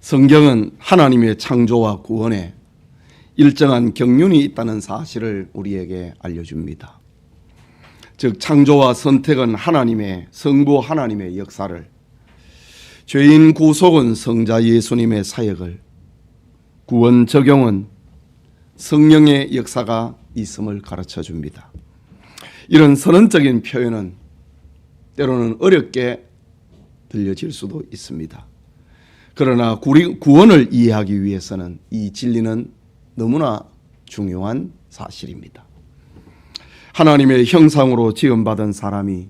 성경은 하나님의 창조와 구원에 일정한 경륜이 있다는 사실을 우리에게 알려줍니다. 즉 창조와 선택은 하나님의 성부 하나님의 역사를, 죄인 구속은 성자 예수님의 사역을, 구원 적용은 성령의 역사가 있음을 가르쳐 줍니다. 이런 선언적인 표현은 때로는 어렵게 들려질 수도 있습니다. 그러나 구원을 이해하기 위해서는 이 진리는 너무나 중요한 사실입니다. 하나님의 형상으로 지음받은 사람이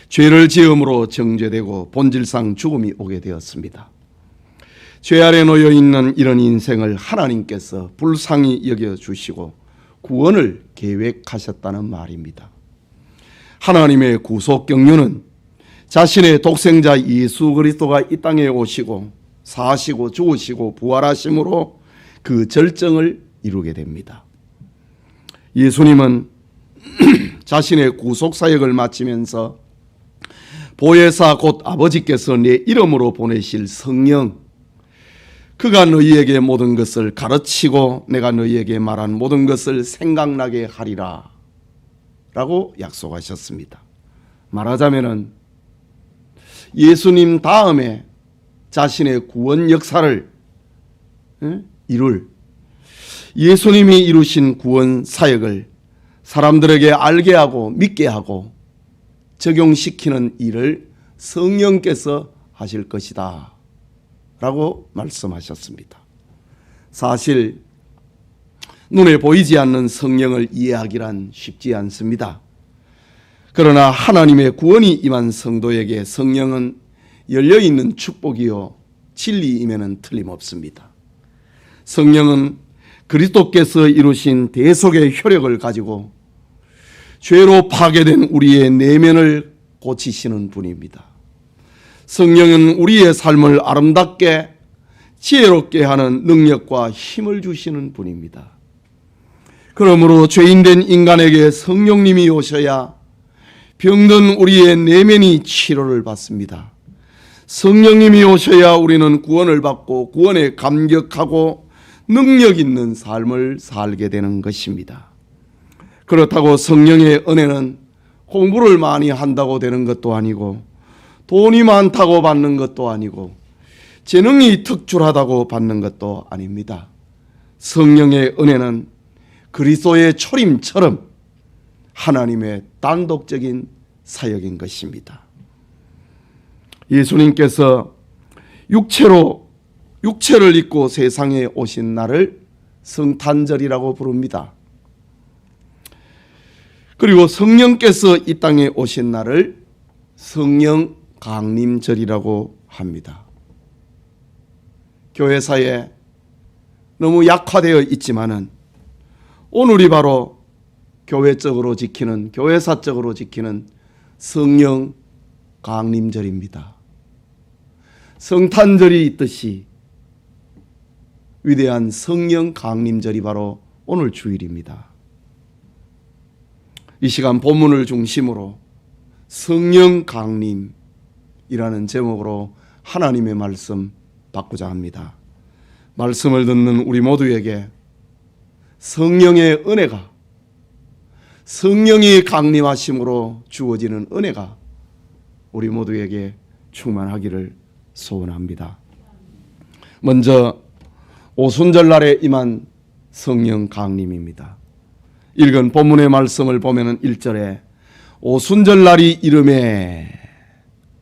죄를 지음으로 정죄되고 본질상 죽음이 오게 되었습니다. 죄 아래 놓여 있는 이런 인생을 하나님께서 불쌍히 여겨주시고 구원을 계획하셨다는 말입니다. 하나님의 구속 경륜은 자신의 독생자 예수 그리스도가 이 땅에 오시고 사시고 죽으시고 부활하심으로 그 절정을 이루게 됩니다. 예수님은 자신의 구속 사역을 마치면서 보혜사 곧 아버지께서 내 이름으로 보내실 성령, 그가 너희에게 모든 것을 가르치고 내가 너희에게 말한 모든 것을 생각나게 하리라 라고 약속하셨습니다. 말하자면은 예수님 다음에 자신의 구원 역사를 이룰, 예수님이 이루신 구원 사역을 사람들에게 알게 하고 믿게 하고 적용시키는 일을 성령께서 하실 것이다 라고 말씀하셨습니다. 사실 눈에 보이지 않는 성령을 이해하기란 쉽지 않습니다. 그러나 하나님의 구원이 임한 성도에게 성령은 열려있는 축복이요 진리임에는 틀림없습니다. 성령은 그리스도께서 이루신 대속의 효력을 가지고 죄로 파괴된 우리의 내면을 고치시는 분입니다. 성령은 우리의 삶을 아름답게 지혜롭게 하는 능력과 힘을 주시는 분입니다. 그러므로 죄인된 인간에게 성령님이 오셔야 병든 우리의 내면이 치료를 받습니다. 성령님이 오셔야 우리는 구원을 받고 구원에 감격하고 능력 있는 삶을 살게 되는 것입니다. 그렇다고 성령의 은혜는 공부를 많이 한다고 되는 것도 아니고 돈이 많다고 받는 것도 아니고 재능이 특출하다고 받는 것도 아닙니다. 성령의 은혜는 그리스도의 초림처럼 하나님의 단독적인 사역인 것입니다. 예수님께서 육체를 입고 세상에 오신 날을 성탄절이라고 부릅니다. 그리고 성령께서 이 땅에 오신 날을 성령 강림절이라고 합니다. 교회사에 너무 약화되어 있지만은 오늘이 바로 교회적으로 지키는, 교회사적으로 지키는 성령 강림절입니다. 성탄절이 있듯이 위대한 성령 강림절이 바로 오늘 주일입니다. 이 시간 본문을 중심으로 성령 강림이라는 제목으로 하나님의 말씀 받고자 합니다. 말씀을 듣는 우리 모두에게 성령의 은혜가, 성령이 강림하심으로 주어지는 은혜가 우리 모두에게 충만하기를 소원합니다. 먼저 오순절날에 임한 성령 강림입니다. 읽은 본문의 말씀을 보면 1절에 오순절날이 이름에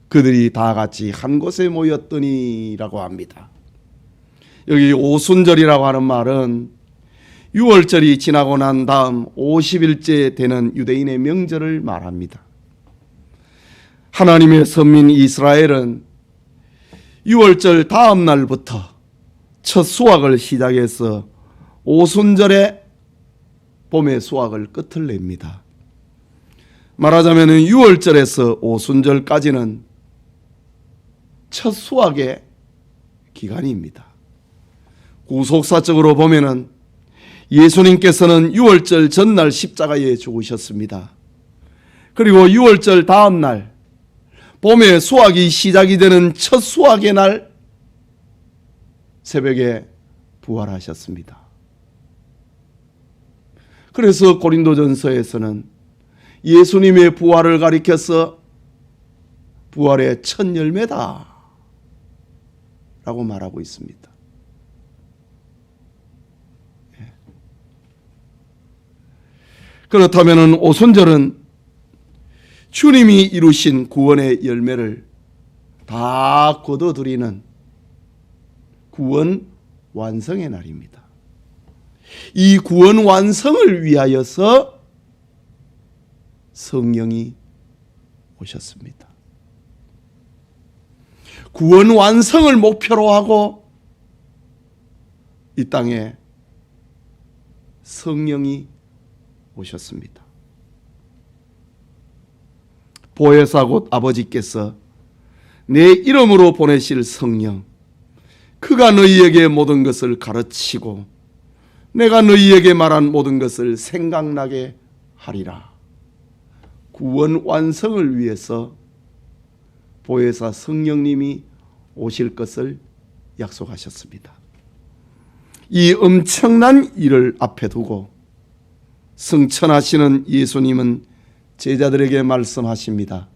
그들이 다 같이 한 곳에 모였더니 라고 합니다. 여기 오순절이라고 하는 말은 6월절이 지나고 난 다음 50일째 되는 유대인의 명절을 말합니다. 하나님의 선민 이스라엘은 6월절 다음 날부터 첫 수확을 시작해서 오순절에 봄의 수확을 끝을 냅니다. 말하자면 6월절에서 오순절까지는 첫 수확의 기간입니다. 구속사적으로 보면은 예수님께서는 6월절 전날 십자가에 죽으셨습니다. 그리고 6월절 다음 날 봄의 수확이 시작이 되는 첫 수확의 날 새벽에 부활하셨습니다. 그래서 고린도전서에서는 예수님의 부활을 가리켜서 부활의 첫 열매다 라고 말하고 있습니다. 그렇다면 오순절은 주님이 이루신 구원의 열매를 다 거둬들이는 구원 완성의 날입니다. 이 구원 완성을 위하여서 성령이 오셨습니다. 구원 완성을 목표로 하고 이 땅에 성령이 오셨습니다. 보혜사 곧 아버지께서 내 이름으로 보내실 성령, 그가 너희에게 모든 것을 가르치고 내가 너희에게 말한 모든 것을 생각나게 하리라. 구원 완성을 위해서 보혜사 성령님이 오실 것을 약속하셨습니다. 이 엄청난 일을 앞에 두고 승천하시는 예수님은 제자들에게 말씀하십니다.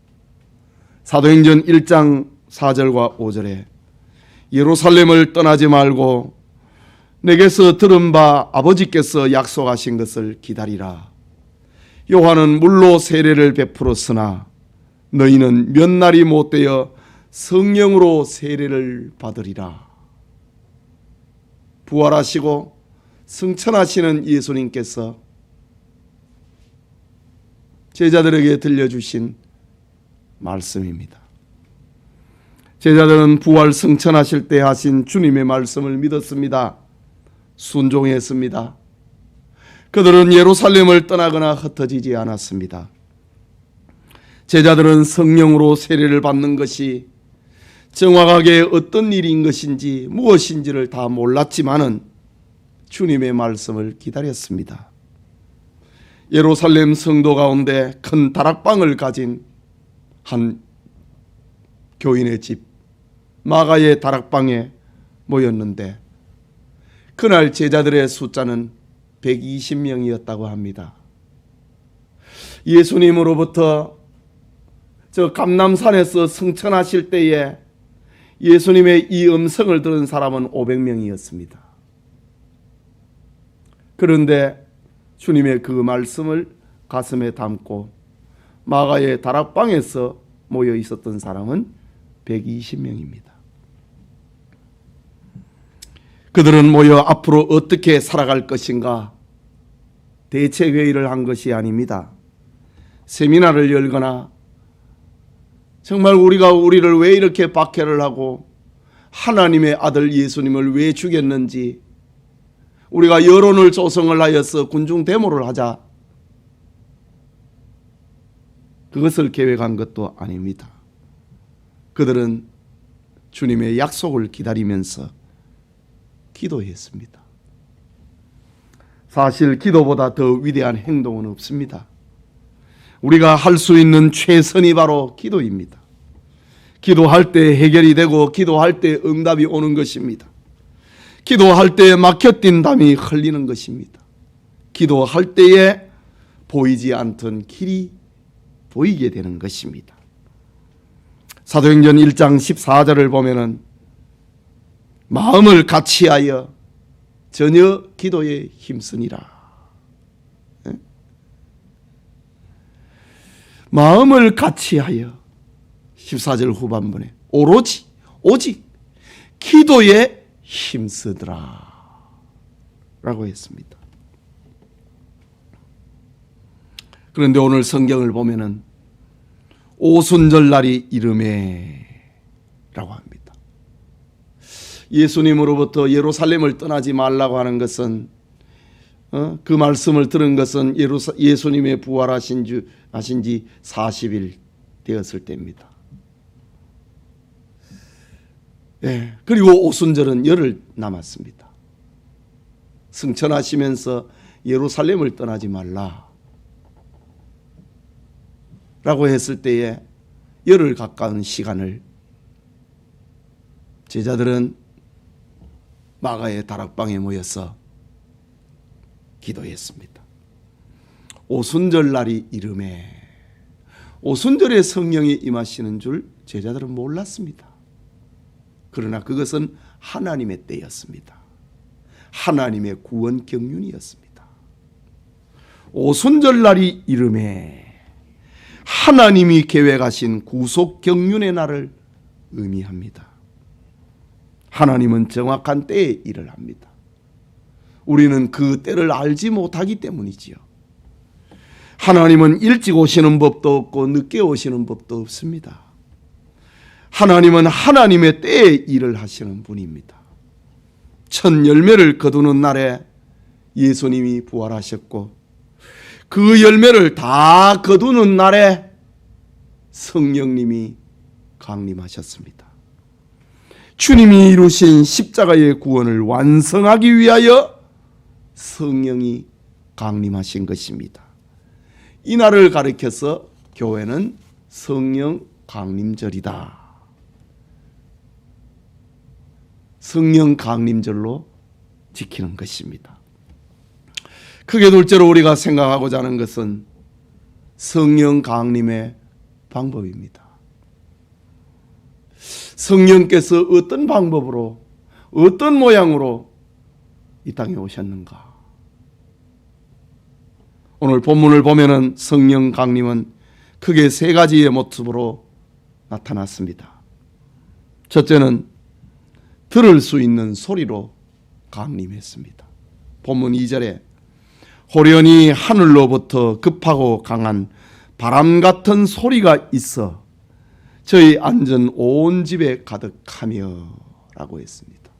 사도행전 1장 4절과 5절에 예루살렘을 떠나지 말고 내게서 들은 바 아버지께서 약속하신 것을 기다리라. 요한은 물로 세례를 베풀었으나 너희는 몇 날이 못되어 성령으로 세례를 받으리라. 부활하시고 승천하시는 예수님께서 제자들에게 들려주신 말씀입니다. 제자들은 부활 승천하실 때 하신 주님의 말씀을 믿었습니다. 순종했습니다. 그들은 예루살렘을 떠나거나 흩어지지 않았습니다. 제자들은 성령으로 세례를 받는 것이 정확하게 어떤 일인 것인지 무엇인지를 다 몰랐지만은 주님의 말씀을 기다렸습니다. 예루살렘 성도 가운데 큰 다락방을 가진 한 교인의 집 마가의 다락방에 모였는데 그날 제자들의 숫자는 120명이었다고 합니다. 예수님으로부터 저 감람산에서 승천하실 때에 예수님의 이 음성을 들은 사람은 500명이었습니다. 그런데 주님의 그 말씀을 가슴에 담고 마가의 다락방에서 모여 있었던 사람은 120명입니다. 그들은 모여 앞으로 어떻게 살아갈 것인가 대책회의를 한 것이 아닙니다. 세미나를 열거나 정말 우리를 왜 이렇게 박해를 하고 하나님의 아들 예수님을 왜 죽였는지 우리가 여론을 조성을 하여서 군중 데모를 하자 그것을 계획한 것도 아닙니다. 그들은 주님의 약속을 기다리면서 기도했습니다. 사실 기도보다 더 위대한 행동은 없습니다. 우리가 할 수 있는 최선이 바로 기도입니다. 기도할 때 해결이 되고 기도할 때 응답이 오는 것입니다. 기도할 때에 막혀뛴 담이 흘리는 것입니다. 기도할 때에 보이지 않던 길이 보이게 되는 것입니다. 사도행전 1장 14절을 보면은 마음을 같이하여 전혀 기도에 힘쓰니라. 마음을 같이하여 14절 후반부에 오직 기도에 힘쓰더라 라고 했습니다. 그런데 오늘 성경을 보면은 오순절 날이 이르매 라고 합니다. 예수님으로부터 예루살렘을 떠나지 말라고 하는 것은 그 말씀을 들은 것은 예수님의 부활하신 지 40일 되었을 때입니다. 그리고 오순절은 열흘 남았습니다. 승천하시면서 예루살렘을 떠나지 말라 라고 했을 때에 열흘 가까운 시간을 제자들은 마가의 다락방에 모여서 기도했습니다. 오순절 날이 이름에 오순절에 성령이 임하시는 줄 제자들은 몰랐습니다. 그러나 그것은 하나님의 때였습니다. 하나님의 구원 경륜이었습니다. 오순절 날이 이름에 하나님이 계획하신 구속 경륜의 날을 의미합니다. 하나님은 정확한 때에 일을 합니다. 우리는 그 때를 알지 못하기 때문이지요. 하나님은 일찍 오시는 법도 없고 늦게 오시는 법도 없습니다. 하나님은 하나님의 때에 일을 하시는 분입니다. 첫 열매를 거두는 날에 예수님이 부활하셨고 그 열매를 다 거두는 날에 성령님이 강림하셨습니다. 주님이 이루신 십자가의 구원을 완성하기 위하여 성령이 강림하신 것입니다. 이 날을 가리켜서 교회는 성령 강림절이다. 성령 강림절로 지키는 것입니다. 크게 둘째로 우리가 생각하고자 하는 것은 성령 강림의 방법입니다. 성령께서 어떤 방법으로 어떤 모양으로 이 땅에 오셨는가? 오늘 본문을 보면은 성령 강림은 크게 세 가지의 모습으로 나타났습니다. 첫째는 들을 수 있는 소리로 강림했습니다. 본문 2절에 호련히 하늘로부터 급하고 강한 바람 같은 소리가 있어 저희 앉은 온 집에 가득하며 라고 했습니다.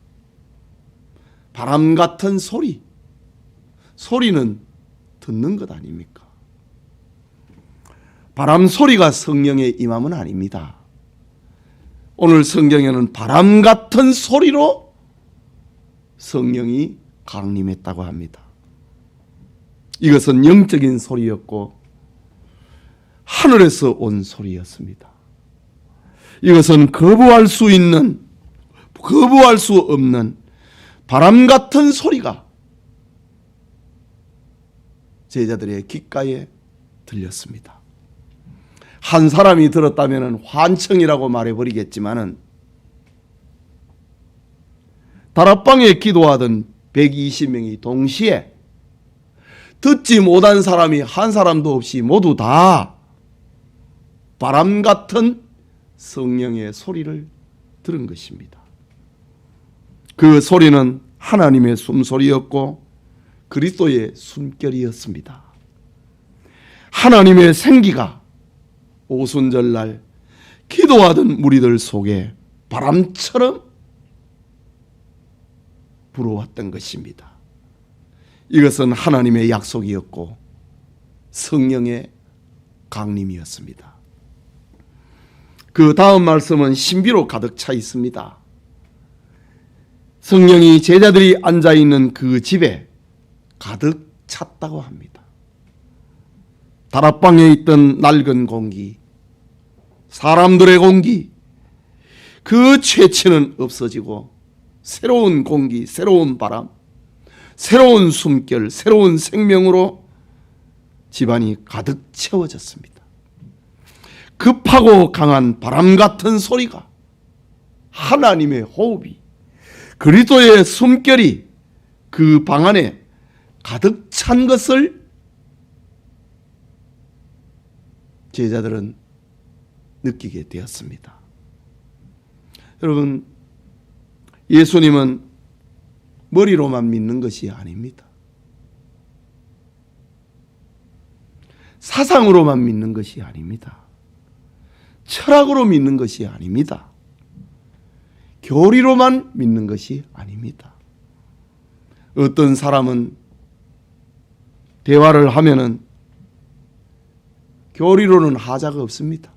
바람 같은 소리. 소리는 듣는 것 아닙니까? 바람 소리가 성령의 임함은 아닙니다. 오늘 성경에는 바람 같은 소리로 성령이 강림했다고 합니다. 이것은 영적인 소리였고 하늘에서 온 소리였습니다. 이것은 거부할 수 없는 바람 같은 소리가 제자들의 귓가에 들렸습니다. 한 사람이 들었다면 환청이라고 말해버리겠지만은 다락방에 기도하던 120명이 동시에 듣지 못한 사람이 한 사람도 없이 모두 다 바람 같은 성령의 소리를 들은 것입니다. 그 소리는 하나님의 숨소리였고 그리스도의 숨결이었습니다. 하나님의 생기가 오순절날 기도하던 무리들 속에 바람처럼 불어왔던 것입니다. 이것은 하나님의 약속이었고 성령의 강림이었습니다. 그 다음 말씀은 신비로 가득 차 있습니다. 성령이 제자들이 앉아있는 그 집에 가득 찼다고 합니다. 다락방에 있던 낡은 공기, 사람들의 공기, 그 채취는 없어지고 새로운 공기, 새로운 바람, 새로운 숨결, 새로운 생명으로 집안이 가득 채워졌습니다. 급하고 강한 바람 같은 소리가, 하나님의 호흡이, 그리스도의 숨결이 그 방 안에 가득 찬 것을 제자들은 느끼게 되었습니다. 여러분, 예수님은 머리로만 믿는 것이 아닙니다. 사상으로만 믿는 것이 아닙니다. 철학으로 믿는 것이 아닙니다. 교리로만 믿는 것이 아닙니다. 어떤 사람은 대화를 하면은 교리로는 하자가 없습니다.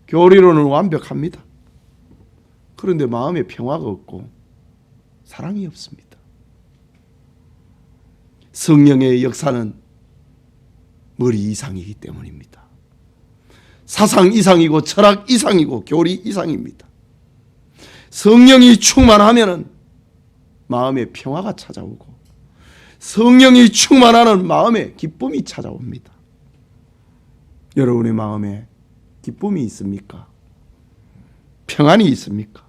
교리로는 완벽합니다. 그런데 마음에 평화가 없고 사랑이 없습니다. 성령의 역사는 머리 이상이기 때문입니다. 사상 이상이고 철학 이상이고 교리 이상입니다. 성령이 충만하면은 마음에 평화가 찾아오고 성령이 충만하는 마음에 기쁨이 찾아옵니다. 여러분의 마음에 기쁨이 있습니까? 평안이 있습니까?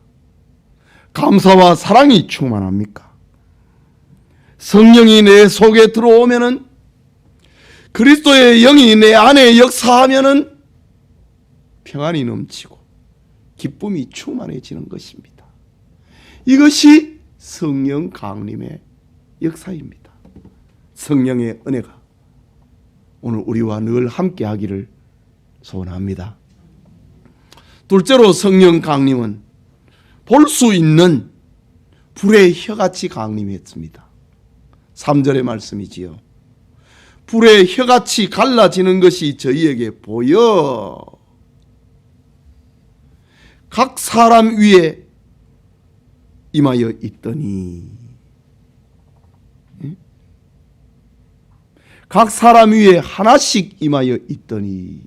감사와 사랑이 충만합니까? 성령이 내 속에 들어오면은, 그리스도의 영이 내 안에 역사하면은 평안이 넘치고 기쁨이 충만해지는 것입니다. 이것이 성령 강림의 역사입니다. 성령의 은혜가 오늘 우리와 늘 함께 하기를 소원합니다. 둘째로, 성령 강림은 볼 수 있는 불의 혀같이 강림했습니다. 3절의 말씀이지요. 불의 혀같이 갈라지는 것이 저희에게 보여 각 사람 위에 임하여 있더니, 각 사람 위에 하나씩 임하여 있더니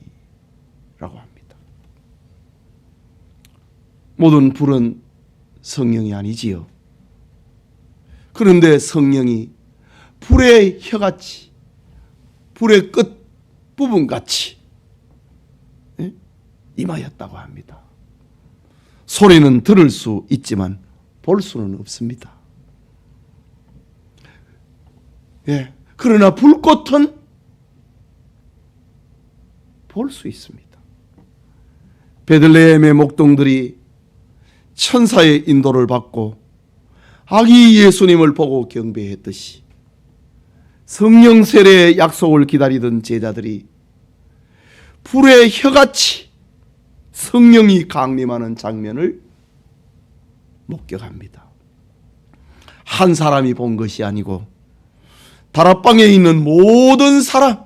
라고 합니다. 모든 불은 성령이 아니지요. 그런데 성령이 불의 혀같이, 불의 끝 부분같이 임하였다고 합니다. 소리는 들을 수 있지만 볼 수는 없습니다. 그러나 불꽃은 볼 수 있습니다. 베들레헴의 목동들이 천사의 인도를 받고 아기 예수님을 보고 경배했듯이, 성령 세례의 약속을 기다리던 제자들이 불의 혀같이 성령이 강림하는 장면을 목격합니다. 한 사람이 본 것이 아니고 다락방에 있는 모든 사람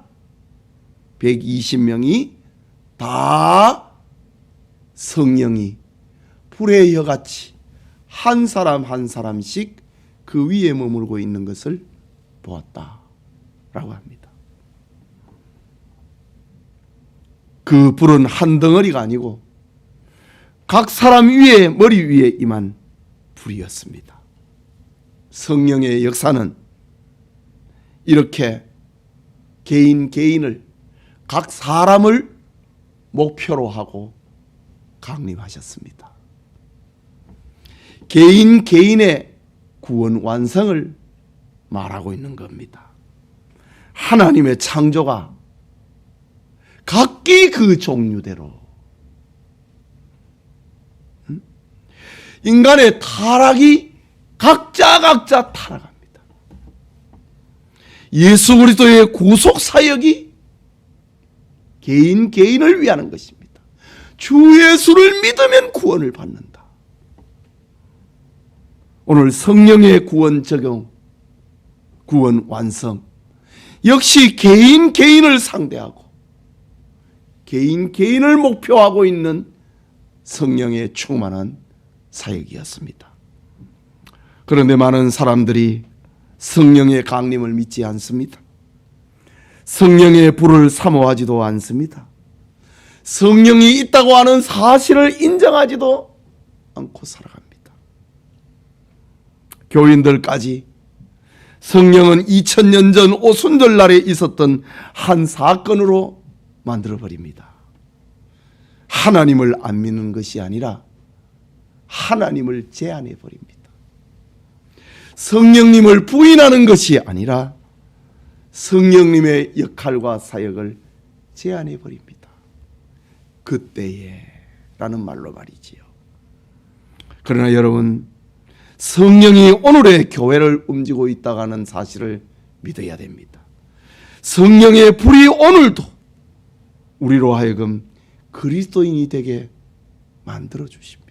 120명이 다 성령이 불의 혀같이 한 사람 한 사람씩 그 위에 머물고 있는 것을 보았다라고 합니다. 그 불은 한 덩어리가 아니고 각 사람 위에, 머리 위에 임한 불이었습니다. 성령의 역사는 이렇게 개인을, 각 사람을 목표로 하고 강림하셨습니다. 개인의 구원 완성을 말하고 있는 겁니다. 하나님의 창조가 각기 그 종류대로, 인간의 타락이 각자 타락합니다. 예수 그리스도의 구속 사역이 개인을 위하는 것입니다. 주 예수를 믿으면 구원을 받는다. 오늘 성령의 구원 적용, 구원 완성, 역시 개인을 상대하고 개인을 목표하고 있는 성령의 충만한 사역이었습니다. 그런데 많은 사람들이 성령의 강림을 믿지 않습니다. 성령의 불을 사모하지도 않습니다. 성령이 있다고 하는 사실을 인정하지도 않고 살아갑니다. 교인들까지 성령은 2000년 전 오순절날에 있었던 한 사건으로 만들어버립니다. 하나님을 안 믿는 것이 아니라 하나님을 제한해버립니다. 성령님을 부인하는 것이 아니라 성령님의 역할과 사역을 제한해버립니다. 그때에 라는 말로 말이지요. 그러나 여러분, 성령이 오늘의 교회를 움직이고 있다고 하는 사실을 믿어야 됩니다. 성령의 불이 오늘도 우리로 하여금 그리스도인이 되게 만들어 주십니다.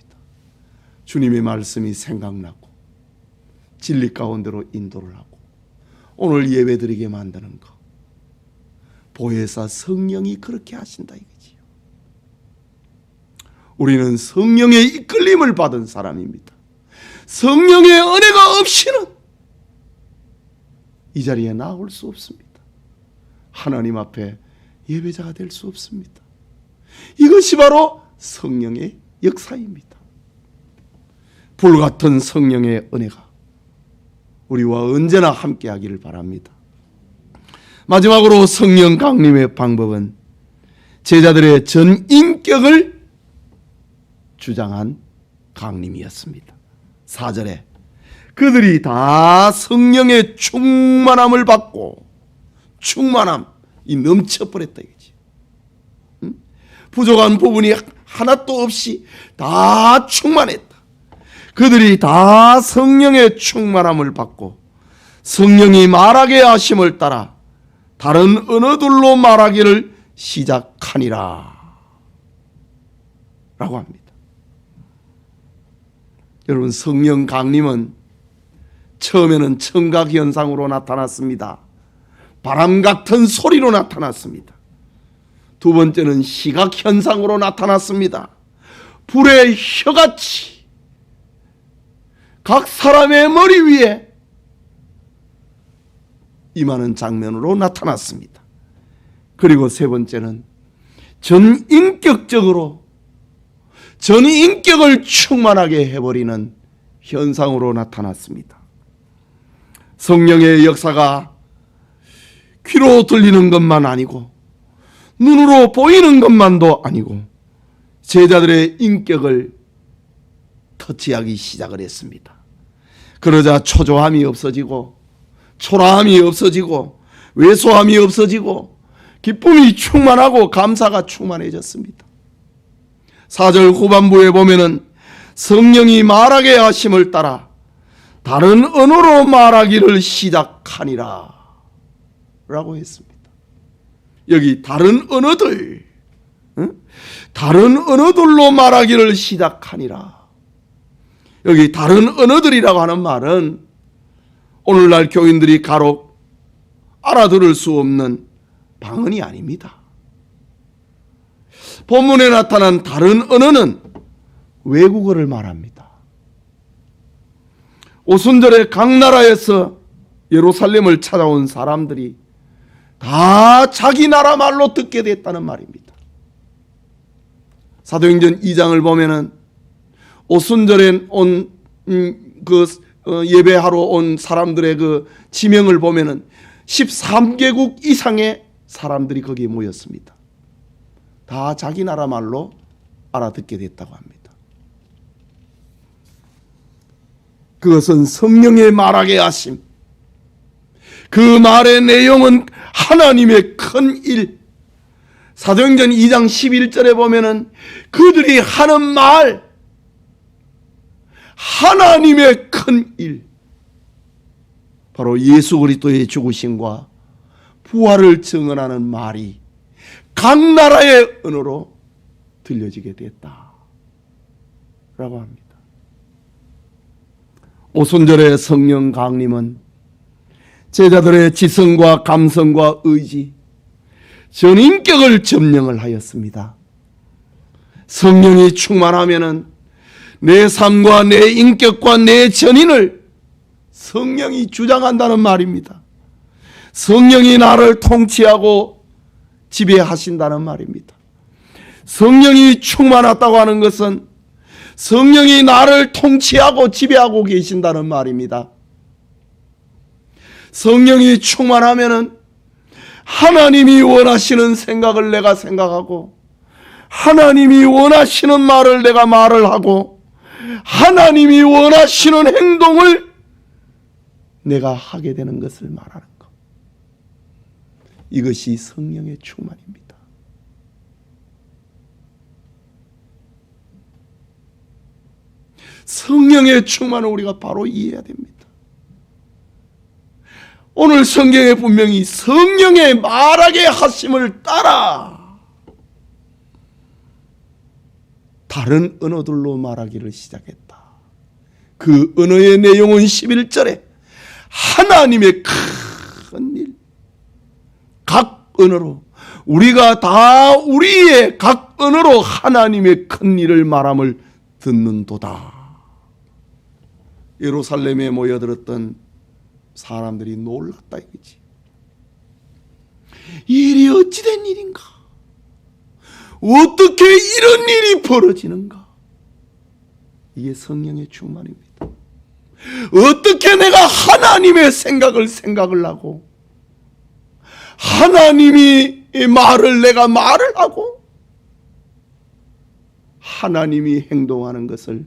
주님의 말씀이 생각나고 진리 가운데로 인도를 하고 오늘 예배드리게 만드는 것, 보혜사 성령이 그렇게 하신다 이거지요. 우리는 성령의 이끌림을 받은 사람입니다. 성령의 은혜가 없이는 이 자리에 나올 수 없습니다. 하나님 앞에 예배자가 될 수 없습니다. 이것이 바로 성령의 역사입니다. 불같은 성령의 은혜가 우리와 언제나 함께하기를 바랍니다. 마지막으로 성령 강림의 방법은 제자들의 전인격을 주장한 강림이었습니다. 4절에 그들이 다 성령의 충만함을 받고, 충만함이 넘쳐버렸다 이거지. 부족한 부분이 하나도 없이 다 충만했다. 그들이 다 성령의 충만함을 받고 성령이 말하게 하심을 따라 다른 언어들로 말하기를 시작하니라 라고 합니다. 여러분, 성령 강림은 처음에는 청각 현상으로 나타났습니다. 바람 같은 소리로 나타났습니다. 두 번째는 시각 현상으로 나타났습니다. 불의 혀같이 각 사람의 머리 위에 임하는 장면으로 나타났습니다. 그리고 세 번째는 전인격적으로 전인격을 충만하게 해버리는 현상으로 나타났습니다. 성령의 역사가 귀로 들리는 것만 아니고 눈으로 보이는 것만도 아니고 제자들의 인격을 터치하기 시작을 했습니다. 그러자 초조함이 없어지고 초라함이 없어지고 왜소함이 없어지고 기쁨이 충만하고 감사가 충만해졌습니다. 4절 후반부에 보면은 성령이 말하게 하심을 따라 다른 언어로 말하기를 시작하니라 라고 했습니다. 여기 다른 언어들, 다른 언어들로 말하기를 시작하니라. 여기 다른 언어들이라고 하는 말은 오늘날 교인들이 가록 알아들을 수 없는 방언이 아닙니다. 본문에 나타난 다른 언어는 외국어를 말합니다. 오순절에 각 나라에서 예루살렘을 찾아온 사람들이 다 자기 나라 말로 듣게 됐다는 말입니다. 사도행전 2장을 보면은 오순절에 온 예배하러 온 사람들의 그 지명을 보면은 13개국 이상의 사람들이 거기에 모였습니다. 다 자기 나라 말로 알아듣게 됐다고 합니다. 그것은 성령의 말하게 하심, 그 말의 내용은 하나님의 큰 일. 사도행전 2장 11절에 보면은 그들이 하는 말, 하나님의 큰 일, 바로 예수 그리스도의 죽으심과 부활을 증언하는 말이 각 나라의 언어로 들려지게 됐다 라고 합니다. 오순절의 성령 강림은 제자들의 지성과 감성과 의지, 전인격을 점령을 하였습니다. 성령이 충만하면은 내 삶과 내 인격과 내 전인을 성령이 주장한다는 말입니다. 성령이 나를 통치하고 지배하신다는 말입니다. 성령이 충만하다고 하는 것은 성령이 나를 통치하고 지배하고 계신다는 말입니다. 성령이 충만하면은 하나님이 원하시는 생각을 내가 생각하고 하나님이 원하시는 말을 내가 말을 하고 하나님이 원하시는 행동을 내가 하게 되는 것을 말하는 것. 이것이 성령의 충만입니다. 성령의 충만을 우리가 바로 이해해야 됩니다. 오늘 성경에 분명히 성령의 말하게 하심을 따라 다른 언어들로 말하기를 시작했다. 그 언어의 내용은 11절에 하나님의 큰 일, 각 언어로 우리가 다 우리의 각 언어로 하나님의 큰 일을 말함을 듣는도다. 예루살렘에 모여들었던 사람들이 놀랐다 이거지. 일이 어찌된 일인가? 어떻게 이런 일이 벌어지는가? 이게 성령의 충만입니다. 어떻게 내가 하나님의 생각을 하고 하나님이 말을 내가 말을 하고 하나님이 행동하는 것을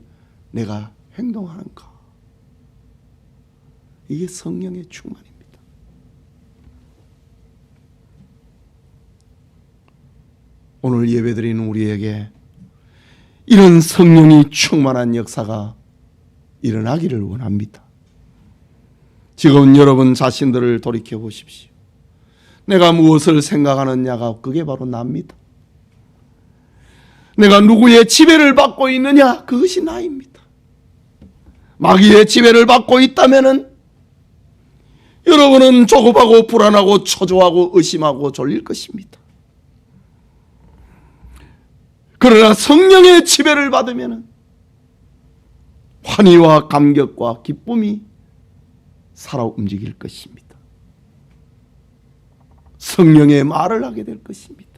내가 행동하는가? 이게 성령의 충만입니다. 오늘 예배드리는 우리에게 이런 성령이 충만한 역사가 일어나기를 원합니다. 지금 여러분 자신들을 돌이켜 보십시오. 내가 무엇을 생각하느냐가 그게 바로 나입니다. 내가 누구의 지배를 받고 있느냐, 그것이 나입니다. 마귀의 지배를 받고 있다면은 여러분은 조급하고 불안하고 초조하고 의심하고 졸릴 것입니다. 그러나 성령의 지배를 받으면 환희와 감격과 기쁨이 살아 움직일 것입니다. 성령의 말을 하게 될 것입니다.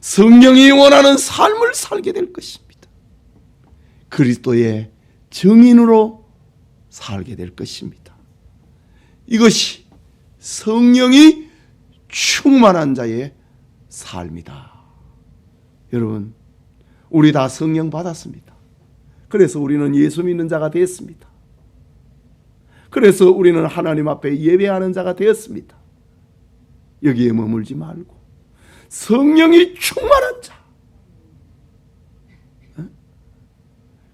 성령이 원하는 삶을 살게 될 것입니다. 그리스도의 증인으로 살게 될 것입니다. 이것이 성령이 충만한 자의 삶이다. 여러분, 우리 다 성령 받았습니다. 그래서 우리는 예수 믿는 자가 되었습니다. 그래서 우리는 하나님 앞에 예배하는 자가 되었습니다. 여기에 머물지 말고 성령이 충만한 자,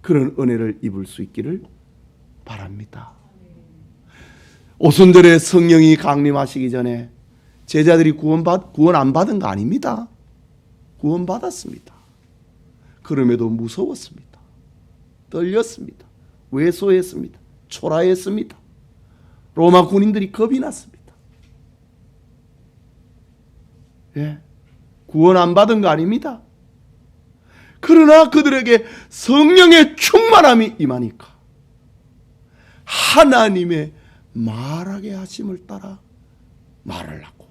그런 은혜를 입을 수 있기를 바랍니다. 오순절에 성령이 강림하시기 전에 제자들이 구원 안 받은 거 아닙니다. 구원 받았습니다. 그럼에도 무서웠습니다. 떨렸습니다. 왜소했습니다. 초라했습니다. 로마 군인들이 겁이 났습니다. 예, 구원 안 받은 거 아닙니다. 그러나 그들에게 성령의 충만함이 임하니까 하나님의 말하게 하심을 따라 말을 하고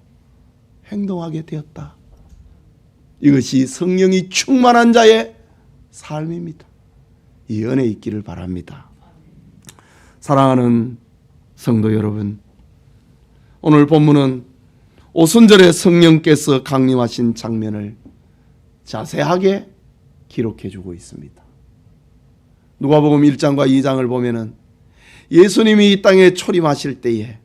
행동하게 되었다. 이것이 성령이 충만한 자의 삶입니다. 이 은혜 있기를 바랍니다. 사랑하는 성도 여러분, 오늘 본문은 오순절에 성령께서 강림하신 장면을 자세하게 기록해 주고 있습니다. 누가복음 1장과 2장을 보면은 예수님이 이 땅에 초림하실 때에,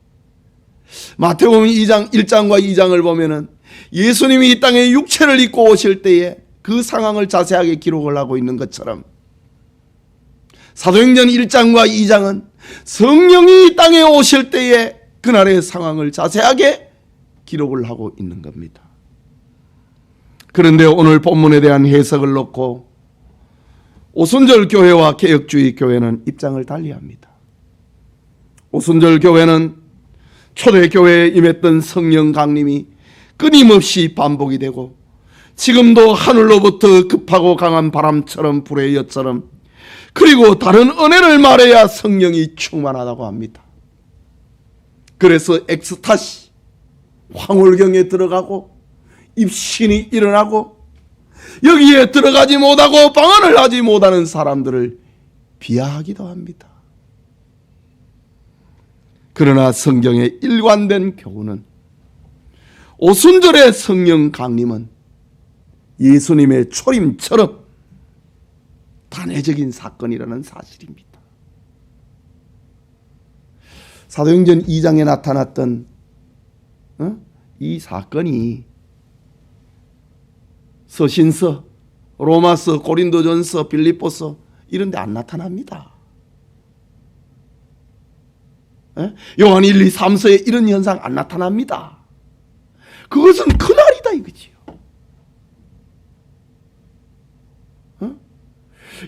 마태복음 1장과 2장을 보면은 예수님이 이 땅에 육체를 입고 오실 때에 그 상황을 자세하게 기록을 하고 있는 것처럼 사도행전 1장과 2장은 성령이 이 땅에 오실 때에 그날의 상황을 자세하게 기록을 하고 있는 겁니다. 그런데 오늘 본문에 대한 해석을 놓고 오순절 교회와 개혁주의 교회는 입장을 달리합니다. 오순절 교회는 초대교회에 임했던 성령 강림이 끊임없이 반복이 되고 지금도 하늘로부터 급하고 강한 바람처럼 불의 여처럼, 그리고 다른 은혜를 말해야 성령이 충만하다고 합니다. 그래서 엑스타시, 황홀경에 들어가고 입신이 일어나고 여기에 들어가지 못하고 방언을 하지 못하는 사람들을 비하하기도 합니다. 그러나 성경의 일관된 교훈은 오순절의 성령 강림은 예수님의 초림처럼 단회적인 사건이라는 사실입니다. 사도행전 2장에 나타났던 이 사건이 서신서, 로마서, 고린도전서, 빌립보서 이런 데 안 나타납니다. 요한 1, 2, 3서에 이런 현상 안 나타납니다. 그것은 그날이다 이거지요.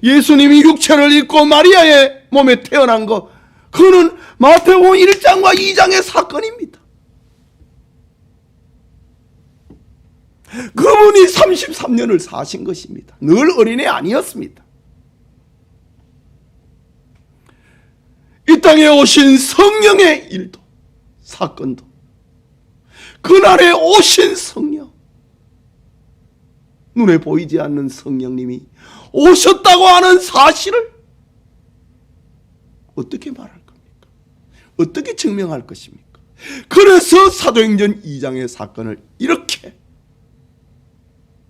예수님이 육체를 입고 마리아의 몸에 태어난 거, 그거는 마태복음 1장과 2장의 사건입니다. 그분이 33년을 사신 것입니다. 늘 어린애 아니었습니다. 이 땅에 오신 성령의 일도, 사건도, 그날에 오신 성령, 눈에 보이지 않는 성령님이 오셨다고 하는 사실을 어떻게 말할 겁니까? 어떻게 증명할 것입니까? 그래서 사도행전 2장의 사건을 이렇게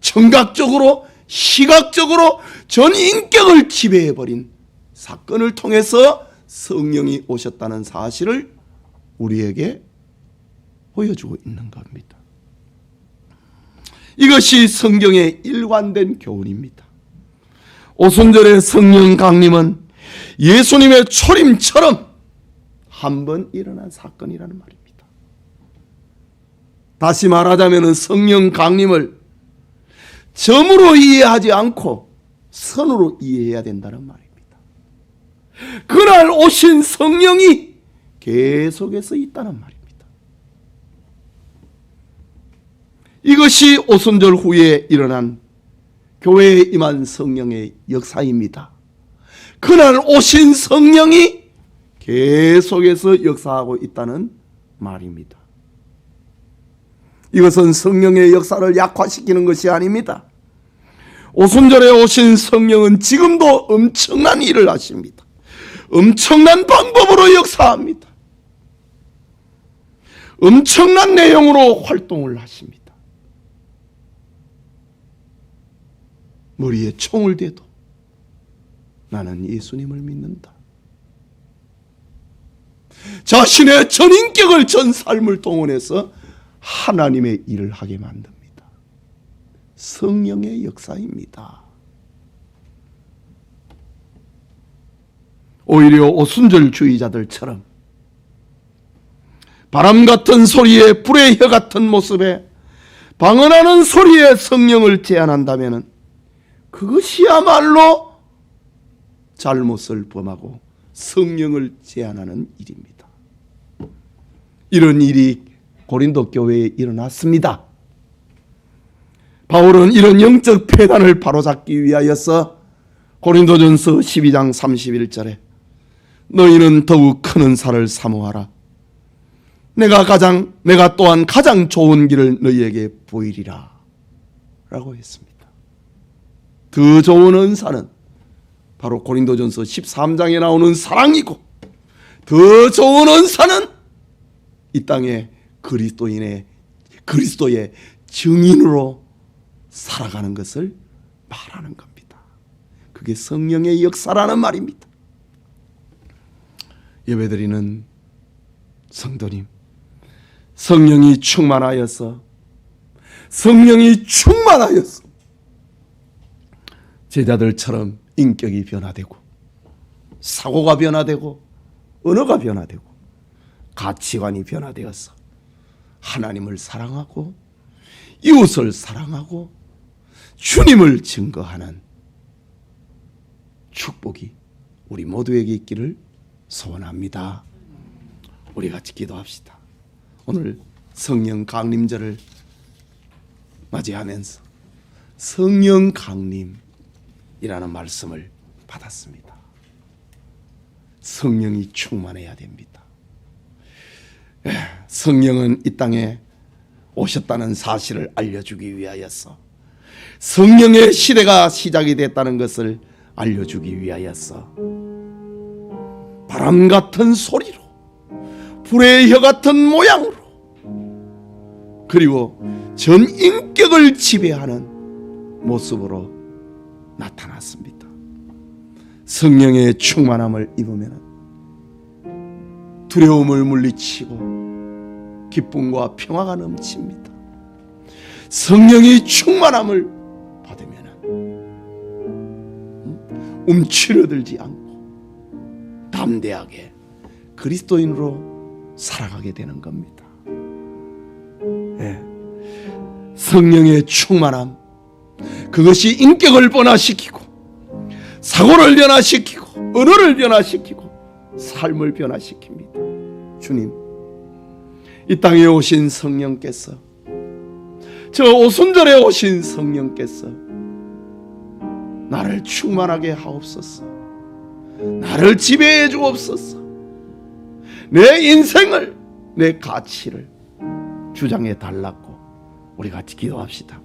청각적으로 시각적으로 전 인격을 지배해버린 사건을 통해서 성령이 오셨다는 사실을 우리에게 보여주고 있는 겁니다. 이것이 성경의 일관된 교훈입니다. 오순절의 성령 강림은 예수님의 초림처럼 한 번 일어난 사건이라는 말입니다. 다시 말하자면 성령 강림을 점으로 이해하지 않고 선으로 이해해야 된다는 말입니다. 그날 오신 성령이 계속해서 있다는 말입니다. 이것이 오순절 후에 일어난 교회에 임한 성령의 역사입니다. 그날 오신 성령이 계속해서 역사하고 있다는 말입니다. 이것은 성령의 역사를 약화시키는 것이 아닙니다. 오순절에 오신 성령은 지금도 엄청난 일을 하십니다. 엄청난 방법으로 역사합니다. 엄청난 내용으로 활동을 하십니다. 머리에 총을 대도 나는 예수님을 믿는다. 자신의 전 인격을 전 삶을 동원해서 하나님의 일을 하게 만듭니다. 성령의 역사입니다. 오히려 오순절주의자들처럼 바람 같은 소리에 불의 혀 같은 모습에 방언하는 소리에 성령을 제한한다면 그것이야말로 잘못을 범하고 성령을 제한하는 일입니다. 이런 일이 고린도 교회에 일어났습니다. 바울은 이런 영적 폐단을 바로잡기 위하여서 고린도전서 12장 31절에 너희는 더욱 큰 은사를 사모하라. 내가 또한 가장 좋은 길을 너희에게 보이리라 라고 했습니다. 더 좋은 은사는 바로 고린도전서 13장에 나오는 사랑이고, 더 좋은 은사는 이 땅에 그리스도의 증인으로 살아가는 것을 말하는 겁니다. 그게 성령의 역사라는 말입니다. 예배드리는 성도님, 성령이 충만하여서 제자들처럼 인격이 변화되고 사고가 변화되고 언어가 변화되고 가치관이 변화되어서 하나님을 사랑하고 이웃을 사랑하고 주님을 증거하는 축복이 우리 모두에게 있기를 소원합니다. 우리 같이 기도합시다. 오늘 성령 강림절을 맞이하면서 성령 강림이라는 말씀을 받았습니다. 성령이 충만해야 됩니다. 성령은 이 땅에 오셨다는 사실을 알려주기 위하여서, 성령의 시대가 시작이 됐다는 것을 알려주기 위하여서 바람 같은 소리로, 불의 혀 같은 모양으로, 그리고 전 인격을 지배하는 모습으로 나타났습니다. 성령의 충만함을 입으면 두려움을 물리치고 기쁨과 평화가 넘칩니다. 성령의 충만함을 받으면 움츠러들지 않고 담대하게 그리스도인으로 살아가게 되는 겁니다. 성령의 충만함, 그것이 인격을 변화시키고 사고를 변화시키고 언어를 변화시키고 삶을 변화시킵니다. 주님, 이 땅에 오신 성령께서, 저 오순절에 오신 성령께서 나를 충만하게 하옵소서. 나를 지배해 주옵소서. 내 인생을, 내 가치를 주장해 달라고 우리 같이 기도합시다.